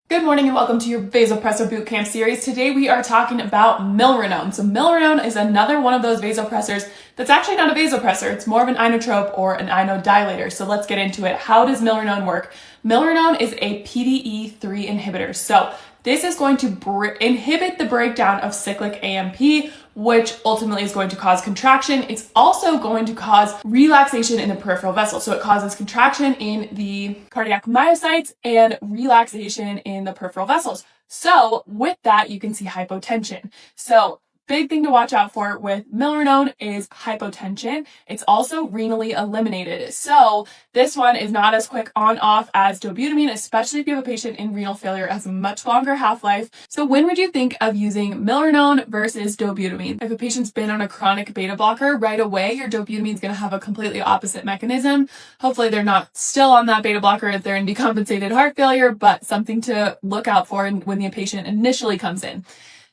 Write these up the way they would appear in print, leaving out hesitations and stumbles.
Good morning and welcome to your Vasopressor bootcamp series. Today we are talking about Milrinone. So Milrinone is another one of those vasopressors that's actually not a vasopressor. It's more of an inotrope or an inodilator. So let's get into it. How does Milrinone work? Milrinone is a PDE3 inhibitor. So this is going to inhibit the breakdown of cyclic AMP, which ultimately is going to cause contraction. It's also going to cause relaxation in the peripheral vessel. So it causes contraction in the cardiac myocytes and relaxation in the peripheral vessels. So with that, you can see hypotension. So big thing to watch out for with Milrinone is hypotension. It's also renally eliminated. So this one is not as quick on off as dobutamine, especially if you have a patient in renal failure. It has a much longer half-life. So when would you think of using Milrinone versus dobutamine? If a patient's been on a chronic beta blocker, right away, your dobutamine is going to have a completely opposite mechanism. Hopefully they're not still on that beta blocker if they're in decompensated heart failure, but something to look out for when the patient initially comes in.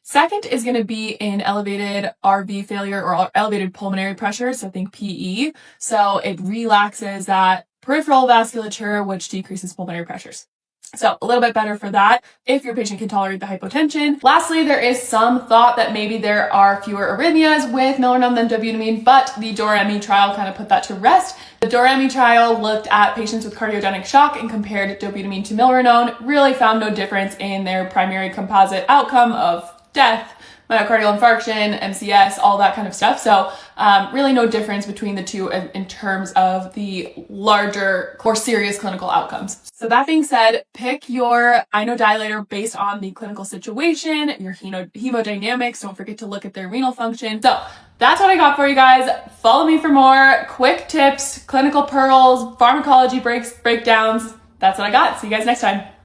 Second is going to be in elevated RV failure or elevated pulmonary pressure, so think PE. So it relaxes that peripheral vasculature, which decreases pulmonary pressures. So a little bit better for that if your patient can tolerate the hypotension. Lastly, there is some thought that maybe there are fewer arrhythmias with Milrinone than dobutamine, but the DOREMI trial kind of put that to rest. The DOREMI trial looked at patients with cardiogenic shock and compared dobutamine to Milrinone, really found no difference in their primary composite outcome of death, myocardial infarction, MCS, all that kind of stuff. So really no difference between the two in terms of the larger, more serious clinical outcomes. So that being said, pick your inodilator based on the clinical situation, your hemodynamics. Don't forget to look at their renal function. So that's what I got for you guys. Follow me for more quick tips, clinical pearls, pharmacology breakdowns. That's what I got. See you guys next time.